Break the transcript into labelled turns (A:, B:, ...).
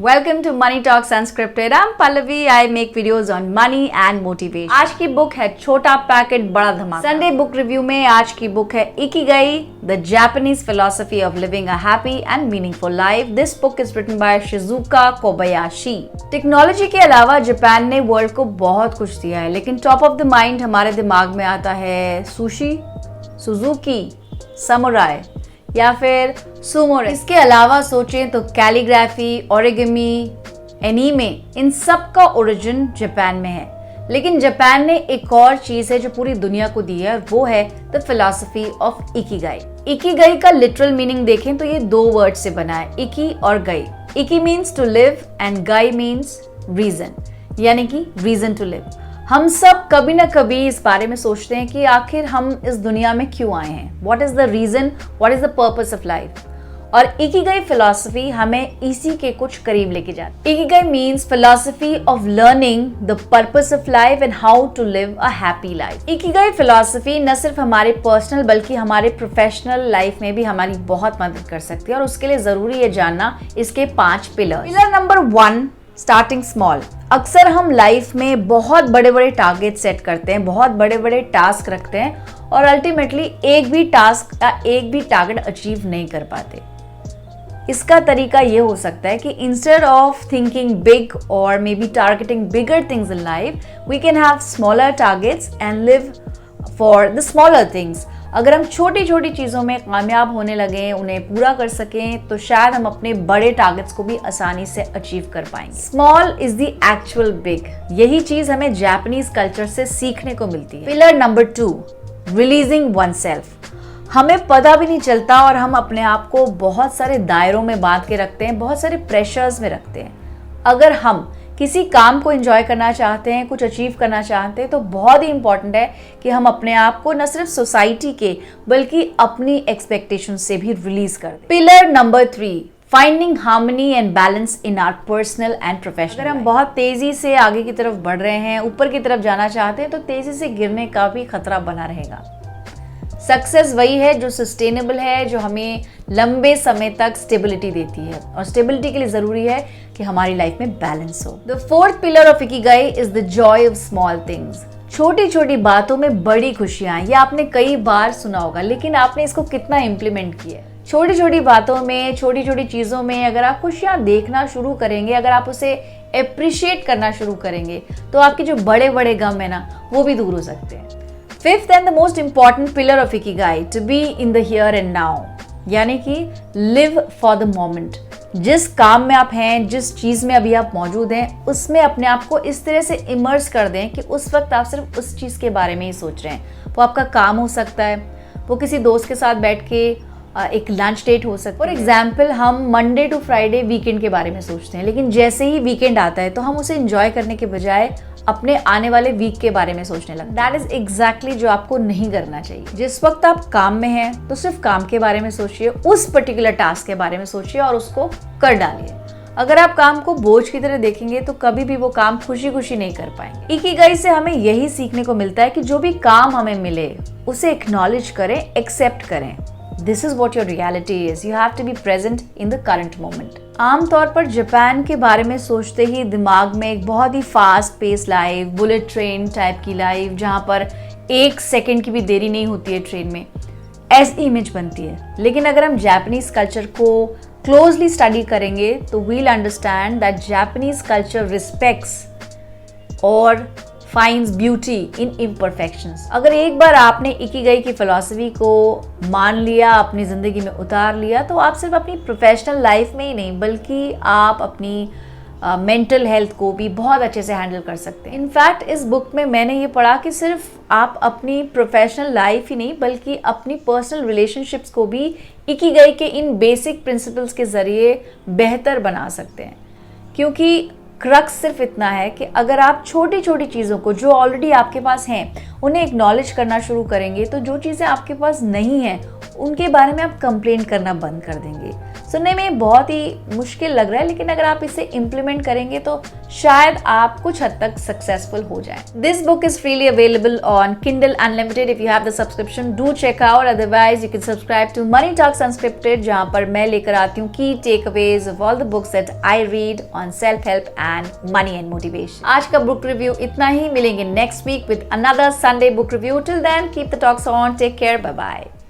A: Welcome to Money Talks Unscripted. I'm Pallavi. I make videos on money and motivation. आज की book है छोटा packet बड़ा धमाका। संडे बुक रिव्यू में आज की बुक है Ikigai, The Japanese Philosophy of Living a Happy and Meaningful Life. This book is written by Shizuka Kobayashi. Technology के अलावा जापान ने वर्ल्ड को बहुत कुछ दिया है, लेकिन टॉप ऑफ द माइंड हमारे दिमाग में आता है सुशी, सुजुकी, समुराई या फिर सुमो। इसके अलावा सोचें तो कैलीग्राफी, ओरिगेमी, एनीमे, इन सब का ओरिजिन जापान में है। लेकिन जापान ने एक और चीज है जो पूरी दुनिया को दी है, वो है the philosophy of Ikigai. Ikigai का लिटरल मीनिंग देखें तो ये दो वर्ड से बना है, इकी और गई। इकी मीन्स टू लिव एंड गाई मीन्स रीजन, यानी कि रीजन टू लिव। हम सब कभी ना कभी इस बारे में सोचते हैं कि आखिर हम इस दुनिया में क्यों आए हैं, what is the reason, what is the purpose of life. और इकिगाई फिलॉसफी हमें इसी के कुछ करीब लेके जाती है। Ikigai means philosophy of learning the purpose of life and how to live a happy life. Ikigai philosophy न सिर्फ हमारे पर्सनल बल्कि हमारे प्रोफेशनल लाइफ में भी हमारी बहुत मदद कर सकती है, और उसके लिए जरूरी है जानना इसके 5 pillar. Pillar number 1, starting small. अक्सर हम लाइफ में बहुत बड़े बड़े टारगेट सेट करते हैं, बहुत बड़े बड़े टास्क रखते हैं और अल्टीमेटली एक भी टास्क या एक भी टारगेट अचीव नहीं कर पाते। इसका तरीका ये हो सकता है कि इंस्टेड ऑफ थिंकिंग बिग और maybe targeting bigger things in life, we can have smaller targets and live for the smaller things. अगर हम छोटी छोटी चीज़ों में कामयाब होने लगे, उन्हें पूरा कर सकें, तो शायद हम अपने बड़े टारगेट्स को भी आसानी से अचीव कर पाएंगे। Small is the actual big. यही चीज़ हमें जापानीज कल्चर से सीखने को मिलती है। Pillar number 2, releasing oneself. हमें पता भी नहीं चलता और हम अपने आप को बहुत सारे दायरों में बांध के रखते हैं, बहुत सारे प्रेशर्स में रखते हैं। अगर हम किसी काम को एंजॉय करना चाहते हैं, कुछ अचीव करना चाहते हैं, तो बहुत ही इंपॉर्टेंट है कि हम अपने आप को न सिर्फ सोसाइटी के बल्कि अपनी एक्सपेक्टेशन से भी रिलीज कर दें। Pillar number 3, finding harmony and balance in our personal and professional. अगर हम बहुत तेजी से आगे की तरफ बढ़ रहे हैं, ऊपर की तरफ जाना चाहते हैं, तो तेजी से गिरने का भी खतरा बना रहेगा। सक्सेस वही है जो सस्टेनेबल है, जो हमें लंबे समय तक स्टेबिलिटी देती है, और स्टेबिलिटी के लिए जरूरी है कि हमारी लाइफ में बैलेंस हो। The 4th pillar of Ikigai is the Joy of small things. छोटी छोटी बातों में बड़ी खुशियां। ये आपने कई बार सुना होगा, लेकिन आपने इसको कितना इम्प्लीमेंट किया है? छोटी छोटी बातों में, छोटी छोटी चीजों में अगर आप खुशियां देखना शुरू करेंगे, अगर आप उसे अप्रिशिएट करना शुरू करेंगे, तो आपके जो बड़े बड़े गम है ना, वो भी दूर हो सकते हैं। 5th and the most important pillar of Ikigai, to be in the here and now, यानी कि live for the moment। जिस काम में आप हैं, जिस चीज़ में अभी आप मौजूद हैं, उसमें अपने आप को इस तरह से इमर्स कर दें कि उस वक्त आप सिर्फ उस चीज़ के बारे में ही सोच रहे हैं। वो आपका काम हो सकता है, वो किसी दोस्त के साथ बैठ के एक लंच डेट हो सकता है। फॉर एग्जाम्पल, हम मंडे टू फ्राइडे वीकेंड के बारे में सोचते हैं, लेकिन जैसे ही वीकेंड आता है तो हम उसे एंजॉय करने के बजाय अपने आने वाले वीक के बारे में सोचने लगते हैं। दैट इज एग्जैक्टली जो आपको नहीं करना चाहिए। जिस वक्त आप काम में हैं तो सिर्फ काम के बारे में सोचिए, उस पर्टिकुलर टास्क के बारे में सोचिए और उसको कर डालिए। अगर आप काम को बोझ की तरह देखेंगे तो कभी भी वो काम खुशी खुशी नहीं कर पाएंगे। इकिगाई से हमें यही सीखने को मिलता है कि जो भी काम हमें मिले उसे एक्नॉलेज करें, एक्सेप्ट करें। This is what your reality is. You have to be present in the current moment. आमतौर पर जापान के बारे में सोचते ही दिमाग में एक बहुत ही fast pace life, bullet train type की लाइफ, जहाँ पर 1 सेकेंड की भी देरी नहीं होती है ट्रेन में, ऐसी इमेज बनती है। लेकिन अगर हम जापानीज कल्चर को क्लोजली स्टडी करेंगे तो we'll understand that Japanese culture respects और finds beauty in imperfections। अगर एक बार आपने इकिगाई की फिलॉसफी को मान लिया, अपनी ज़िंदगी में उतार लिया, तो आप सिर्फ अपनी प्रोफेशनल लाइफ में ही नहीं बल्कि आप अपनी मेंटल हेल्थ को भी बहुत अच्छे से हैंडल कर सकते हैं। इनफैक्ट इस बुक में मैंने ये पढ़ा कि सिर्फ आप अपनी प्रोफेशनल लाइफ ही नहीं बल्कि अपनी पर्सनल रिलेशनशिप्स को भी इकिगाई के इन बेसिक प्रिंसिपल्स के ज़रिए बेहतर बना सकते हैं। क्योंकि क्रक्स सिर्फ इतना है कि अगर आप छोटी छोटी चीज़ों को जो ऑलरेडी आपके पास हैं उन्हें एक्नॉलेज करना शुरू करेंगे, तो जो चीज़ें आपके पास नहीं हैं उनके बारे में आप कंप्लेन करना बंद कर देंगे। सुनने में बहुत ही मुश्किल लग रहा है, लेकिन अगर आप इसे इम्प्लीमेंट करेंगे तो शायद आप कुछ हद तक सक्सेसफुल हो जाए। This book is freely available on Kindle Unlimited. If you have the subscription, do check out. Otherwise, you can subscribe to Money Talks Unscripted, जहाँ पर मैं लेकर आती हूँ key takeaways of all the books that I read on self-help and money and motivation. आज का book review इतना ही, मिलेंगे next week with another Sunday book review. Till then, keep the talks on. Take care. Bye bye.